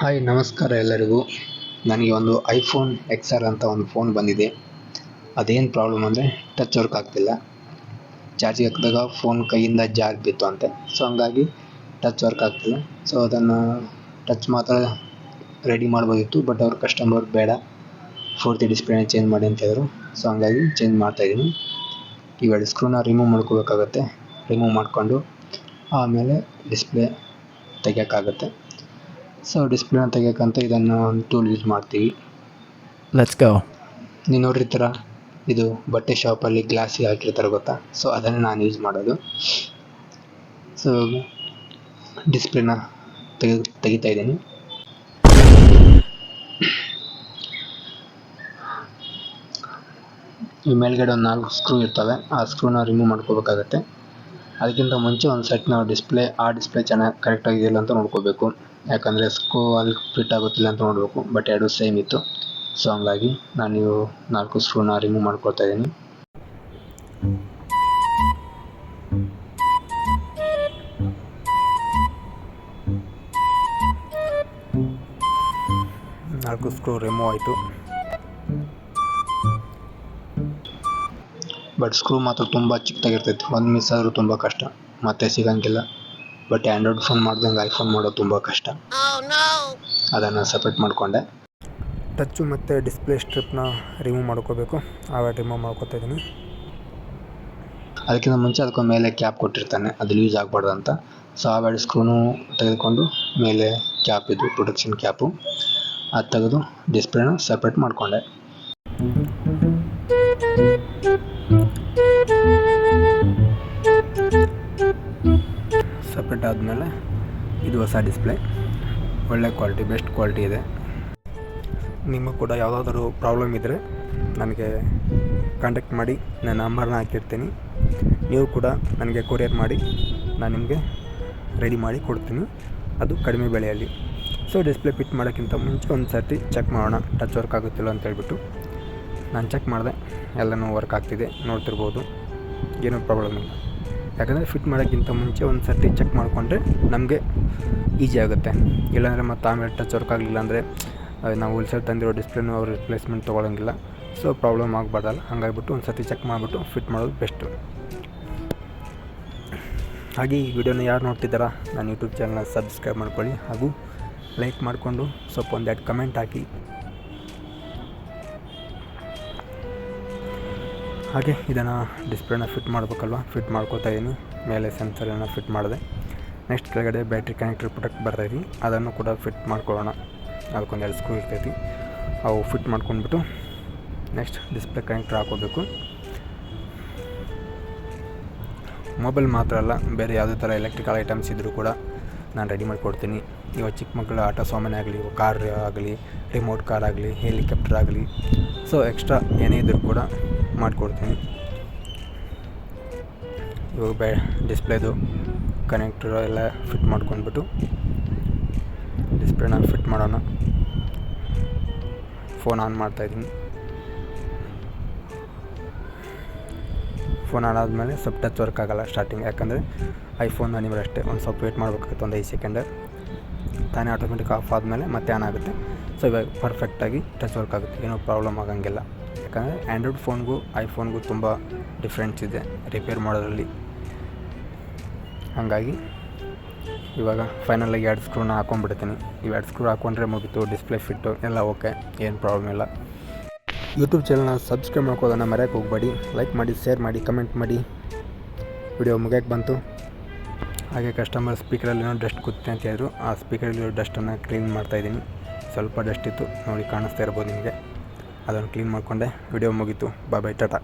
Hi ನಮಸ್ಕಾರ ಎಲ್ಲರಿಗೂ. ನನಗೆ ಒಂದು ಐಫೋನ್ XR ಅಂತ ಒಂದು ಫೋನ್ ಬಂದಿದೆ. ಅದೇನು ಪ್ರಾಬ್ಲಮ್ ಅಂದರೆ ಟಚ್ ವರ್ಕ್ ಆಗ್ತಿಲ್ಲ. ಚಾರ್ಜಿಗೆ ಹಾಕಿದಾಗ ಫೋನ್ ಕೈಯಿಂದ ಜಾರಿ ಬಿತ್ತು ಅಂತೆ. ಸೊ ಹಂಗಾಗಿ ಟಚ್ ವರ್ಕ್ ಆಗ್ತಿಲ್ಲ. ಸೊ ಅದನ್ನು ಟಚ್ ಮಾತ್ರ ರೆಡಿ ಮಾಡ್ಬೋದಿತ್ತು, ಬಟ್ ಅವ್ರ ಕಸ್ಟಮರ್ ಬೇಡ, ಪೂರ್ತಿ ಡಿಸ್ಪ್ಲೇನ ಚೇಂಜ್ ಮಾಡಿ ಅಂತ ಹೇಳಿದ್ರು. ಸೊ ಹಂಗಾಗಿ ಚೇಂಜ್ ಮಾಡ್ತಾಯಿದ್ದೀನಿ. ಇವೆರಡು ಸ್ಕ್ರೂನ ರಿಮೂವ್ ಮಾಡ್ಕೋಬೇಕಾಗತ್ತೆ. ರಿಮೂವ್ ಮಾಡಿಕೊಂಡು ಆಮೇಲೆ ಡಿಸ್ಪ್ಲೇ ತೆಗಿಯೋಕ್ಕಾಗತ್ತೆ. ಸೊ ಡಿಸ್ಪ್ಲೇನ ತೆಗಿಯೋಕ್ಕಂತ ಇದನ್ನು ಒಂದು ಟೂಲ್ ಯೂಸ್ ಮಾಡ್ತೀವಿ. Let's go. ನೀವು ನೋಡಿರ್ತೀರ, ಇದು ಬಟ್ಟೆ ಶಾಪಲ್ಲಿ ಗ್ಲಾಸಿಗೆ ಹಾಕಿರ್ತಾರೆ ಗೊತ್ತಾ? ಸೊ ಅದನ್ನು ನಾನು ಯೂಸ್ ಮಾಡೋದು. ಸೊ ಡಿಸ್ಪ್ಲೇನ ತೆಗಿತಾ ಇದ್ದೀನಿ. ಈ ಮೇಲ್ಗಡೆ ಒಂದು 4 ಸ್ಕ್ರೂ ಇರ್ತವೆ. ಆ ಸ್ಕ್ರೂನ ರಿಮೂವ್ ಮಾಡ್ಕೋಬೇಕಾಗತ್ತೆ. ಅದಕ್ಕಿಂತ ಮುಂಚೆ ಒಂದು ಸೆಟ್ ನಾವು ಡಿಸ್ಪ್ಲೇ ಚೆನ್ನಾಗಿ ಕರೆಕ್ಟಾಗಿದೆಯಲ್ಲ ಅಂತ ನೋಡ್ಕೋಬೇಕು. ಯಾಕಂದರೆ ಸ್ಕ್ರೂ ಅಲ್ಲಿ ಫಿಟ್ ಆಗುತ್ತಿಲ್ಲ ಅಂತ ನೋಡಬೇಕು. ಬಟ್ ಎರಡು ಸೇಮ್ ಇತ್ತು. ಸೊ ಹಂಗಾಗಿ ನಾನು 4 ಸ್ಕ್ರೂನ ರಿಮೂವ್ ಮಾಡ್ಕೊಳ್ತಾ ಇದ್ದೀನಿ. ನಾಲ್ಕು ಸ್ಕ್ರೂ ರಿಮೂವ್ ಆಯಿತು. ಬಟ್ ಸ್ಕ್ರೂ ಮಾತ್ರ ತುಂಬ ಚಿಕ್ಕದಾಗಿರ್ತೈತೆ. ಒಂದು ಮಿಸ್ ಆದರೂ ತುಂಬ ಕಷ್ಟ, ಮತ್ತೆ ಸಿಗೋಂಗಿಲ್ಲ. ಬಟ್ ಆ್ಯಂಡ್ರಾಯ್ಡ್ ಫೋನ್ ಮಾಡ್ದಂಗೆ ಐಫೋನ್ ಮಾಡೋದು ತುಂಬ ಕಷ್ಟ. ಅದನ್ನು ಸಪ್ರೇಟ್ ಮಾಡಿಕೊಂಡೆ. ಟಚ್ಚು ಮತ್ತು ಡಿಸ್ಪ್ಲೇ ಸ್ಟ್ರಿಪ್ನ ರಿಮೂವ್ ಮಾಡ್ಕೋಬೇಕು. ಆವಾಗ ರಿಮೂವ್ ಮಾಡ್ಕೋತಾ ಇದ್ದೀನಿ. ಅದಕ್ಕಿಂತ ಮುಂಚೆ ಅದಕ್ಕೊಂದು ಮೇಲೆ ಕ್ಯಾಪ್ ಕೊಟ್ಟಿರ್ತಾನೆ, ಅದು ಯೂಸ್ ಆಗಬಾರ್ದು ಅಂತ. ಸೊ ಆ ಎರಡು ಸ್ಕ್ರೂನು ತೆಗೆದುಕೊಂಡು ಮೇಲೆ ಕ್ಯಾಪ್ ಇದು ಪ್ರೊಟೆಕ್ಷನ್ ಕ್ಯಾಪು ಅದು ತೆಗೆದು ಡಿಸ್ಪ್ಲೇನ ಸಪ್ರೇಟ್ ಮಾಡಿಕೊಂಡೆ. ಸಪ್ರೇಟ್ ಆದಮೇಲೆ ಇದು ಹೊಸ ಡಿಸ್ಪ್ಲೇ, ಒಳ್ಳೆ ಕ್ವಾಲಿಟಿ, ಬೆಸ್ಟ್ ಕ್ವಾಲಿಟಿ ಇದೆ. ನಿಮಗೂ ಕೂಡ ಯಾವುದಾದ್ರೂ ಪ್ರಾಬ್ಲಮ್ ಇದ್ದರೆ ನನಗೆ ಕಾಂಟ್ಯಾಕ್ಟ್ ಮಾಡಿ, ನನ್ನ ನಂಬರ್ನ ಹಾಕಿರ್ತೀನಿ. ನೀವು ಕೂಡ ನನಗೆ ಕೊರಿಯರ್ ಮಾಡಿ, ನಾನು ನಿಮಗೆ ರೆಡಿ ಮಾಡಿ ಕೊಡ್ತೀನಿ, ಅದು ಕಡಿಮೆ ಬೆಲೆಯಲ್ಲಿ. ಸೊ ಡಿಸ್ಪ್ಲೇ ಫಿಟ್ ಮಾಡೋಕ್ಕಿಂತ ಮುಂಚೆ ಒಂದು ಸರ್ತಿ ಚೆಕ್ ಮಾಡೋಣ ಟಚ್ ವರ್ಕ್ ಆಗುತ್ತಿಲ್ಲ ಅಂತ ಹೇಳ್ಬಿಟ್ಟು. ನಾನು ಚೆಕ್ ಮಾಡಿದೆ, ಎಲ್ಲನೂ ವರ್ಕ್ ಆಗ್ತಿದೆ, ನೋಡ್ತಿರ್ಬೋದು, ಏನೂ ಪ್ರಾಬ್ಲಮ್ ಇಲ್ಲ. ಯಾಕಂದರೆ ಫಿಟ್ ಮಾಡೋಕ್ಕಿಂತ ಮುಂಚೆ ಒಂದು ಸರ್ತಿ ಚೆಕ್ ಮಾಡಿಕೊಂಡ್ರೆ ನಮಗೆ ಈಸಿ ಆಗುತ್ತೆ. ಇಲ್ಲಾಂದರೆ ಮತ್ತು ಆಮೇಲೆ ಟಚ್ ವರ್ಕ್ ಆಗಲಿಲ್ಲ ಅಂದರೆ ನಾವು ಹೋಲ್ಸೇಲ್ ತಂದಿರೋ ಡಿಸ್ಪ್ಲೇನೂ ಅವ್ರು ರಿಪ್ಲೇಸ್ಮೆಂಟ್ ತೊಗೊಳಂಗಿಲ್ಲ. ಸೊ ಪ್ರಾಬ್ಲಮ್ ಆಗಬಾರ್ದಲ್ಲ, ಹಾಗಾಗಿಬಿಟ್ಟು ಒಂದು ಸರ್ತಿ ಚೆಕ್ ಮಾಡಿಬಿಟ್ಟು ಫಿಟ್ ಮಾಡೋದು ಬೆಸ್ಟು. ಹಾಗೆ ಈ ವಿಡಿಯೋನ ಯಾರು ನೋಡ್ತಿದ್ದಾರಾ, ನನ್ನ ಯೂಟ್ಯೂಬ್ ಚಾನಲ್ನ ಸಬ್ಸ್ಕ್ರೈಬ್ ಮಾಡ್ಕೊಳ್ಳಿ, ಹಾಗೂ ಲೈಕ್ ಮಾಡಿಕೊಂಡು ಸ್ವಲ್ಪ ಒಂದೆರಡು ಕಮೆಂಟ್ ಹಾಕಿ. ಹಾಗೆ ಇದನ್ನು ಡಿಸ್ಪ್ಲೇನ ಫಿಟ್ ಮಾಡಬೇಕಲ್ವ, ಫಿಟ್ ಮಾಡ್ಕೋತಾ ಇದ್ದೀನಿ. ಮೇಲೆ ಸೆನ್ಸರನ್ನು ಫಿಟ್ ಮಾಡಿದೆ. ನೆಕ್ಸ್ಟ್ ಕೆಳಗಡೆ ಬ್ಯಾಟ್ರಿ ಕನೆಕ್ಟರ್ ಪ್ರೊಟೆಕ್ಟ್ ಬರ್ತೈತಿ, ಅದನ್ನು ಕೂಡ ಫಿಟ್ ಮಾಡ್ಕೊಳ್ಳೋಣ. ಅದಕ್ಕೊಂದು 2 ಸ್ಕ್ರೂ ಇರ್ತೈತಿ, ಅವು ಫಿಟ್ ಮಾಡ್ಕೊಂಡ್ಬಿಟ್ಟು ನೆಕ್ಸ್ಟ್ ಡಿಸ್ಪ್ಲೇ ಕನೆಕ್ಟರ್ ಹಾಕೋಬೇಕು. ಮೊಬೈಲ್ ಮಾತ್ರ ಅಲ್ಲ, ಬೇರೆ ಯಾವುದೇ ಥರ ಎಲೆಕ್ಟ್ರಿಕಲ್ ಐಟಮ್ಸ್ ಇದ್ದರೂ ಕೂಡ ನಾನು ರೆಡಿ ಮಾಡಿಕೊಡ್ತೀನಿ. ಇವಾಗ ಚಿಕ್ಕ ಮಕ್ಕಳ ಆಟ ಸಾಮಾನು ಆಗಲಿ, ಕಾರ್ ಆಗಲಿ, ರಿಮೋಟ್ ಕಾರ್ ಆಗಲಿ, ಹೆಲಿಕಾಪ್ಟರ್ ಆಗಲಿ, ಸೊ ಎಕ್ಸ್ಟ್ರಾ ಏನೇ ಇದ್ದರೂ ಕೂಡ ಮಾಡಿಕೊಡ್ತೀನಿ. ಇವಾಗ ಡಿಸ್ಪ್ಲೇದು ಕನೆಕ್ಟರ್ ಎಲ್ಲ ಫಿಟ್ ಮಾಡ್ಕೊಂಡ್ಬಿಟ್ಟು ಡಿಸ್ಪ್ಲೇನ ಫಿಟ್ ಮಾಡೋಣ. ಫೋನ್ ಆನ್ ಮಾಡ್ತಾಯಿದ್ದೀನಿ. ಫೋನ್ ಆನ್ ಆದಮೇಲೆ ಸ್ವಲ್ಪ ಟಚ್ ವರ್ಕ್ ಆಗೋಲ್ಲ ಸ್ಟಾರ್ಟಿಂಗ್, ಯಾಕಂದರೆ ಐಫೋನ್ ಅನಿಮಲ್ ಅಷ್ಟೇ, ಒಂದು ಸ್ವಲ್ಪ ವೇಟ್ ಮಾಡಬೇಕಾಗುತ್ತೆ, ಒಂದು 5 ಸೆಕೆಂಡ್. ತಾನೇ ಆಟೋಮೆಟಿಕ್ ಆಫ್ ಆದಮೇಲೆ ಮತ್ತೆ ಆನ್ ಆಗುತ್ತೆ. ಸೊ ಇವಾಗ ಪರ್ಫೆಕ್ಟಾಗಿ ಟಚ್ ವರ್ಕ್ ಆಗುತ್ತೆ, ಏನೂ ಪ್ರಾಬ್ಲಮ್ ಆಗೋಂಗಿಲ್ಲ. ಯಾಕಂದರೆ ಆ್ಯಂಡ್ರಾಯ್ಡ್ ಫೋನ್ಗೂ ಐಫೋನ್ಗೂ ತುಂಬ ಡಿಫ್ರೆನ್ಸ್ ಇದೆ ರಿಪೇರ್ ಮಾಡೋದ್ರಲ್ಲಿ. ಹಾಗಾಗಿ ಇವಾಗ ಫೈನಲಾಗಿ 2 ಸ್ಕ್ರೂನ ಹಾಕೊಂಡ್ಬಿಡ್ತೀನಿ. ಈ 2 ಸ್ಕ್ರೂ ಹಾಕ್ಕೊಂಡ್ರೆ ಮುಗಿತು, ಡಿಸ್ಪ್ಲೇ ಫಿಟ್ಟು ಎಲ್ಲ ಓಕೆ, ಏನು ಪ್ರಾಬ್ಲಮ್ ಇಲ್ಲ. ಯೂಟ್ಯೂಬ್ ಚಾನಲ್ನ ಸಬ್ಸ್ಕ್ರೈಬ್ ಮಾಡ್ಕೋದನ್ನು ಮರೆಯೋಕ್ಕೆ ಹೋಗಬೇಡಿ. ಲೈಕ್ ಮಾಡಿ, ಶೇರ್ ಮಾಡಿ, ಕಮೆಂಟ್ ಮಾಡಿ. ವಿಡಿಯೋ ಮುಗಿಯೋಕ್ಕೆ ಬಂತು. ಹಾಗೆ ಕಸ್ಟಮರ್ ಸ್ಪೀಕರಲ್ಲಿ ಏನೋ ಡಸ್ಟ್ ಕೂತ್ತೆ ಅಂತ ಹೇಳಿದ್ರು, ಆ ಸ್ಪೀಕರಲ್ಲಿ ಡಸ್ಟನ್ನು ಕ್ಲೀನ್ ಮಾಡ್ತಾಯಿದ್ದೀನಿ. ಸ್ವಲ್ಪ ಡಸ್ಟ್ ಇತ್ತು, ನೋಡಿ ಕಾಣಿಸ್ತಾ ಇರ್ಬೋದು ನಿಮಗೆ. ಅದನ್ನು ಕ್ಲೀನ್ ಮಾಡಿಕೊಂಡೆ. ವಿಡಿಯೋ ಮುಗೀತು. ಬಾಯ್, ಟಾಟಾ.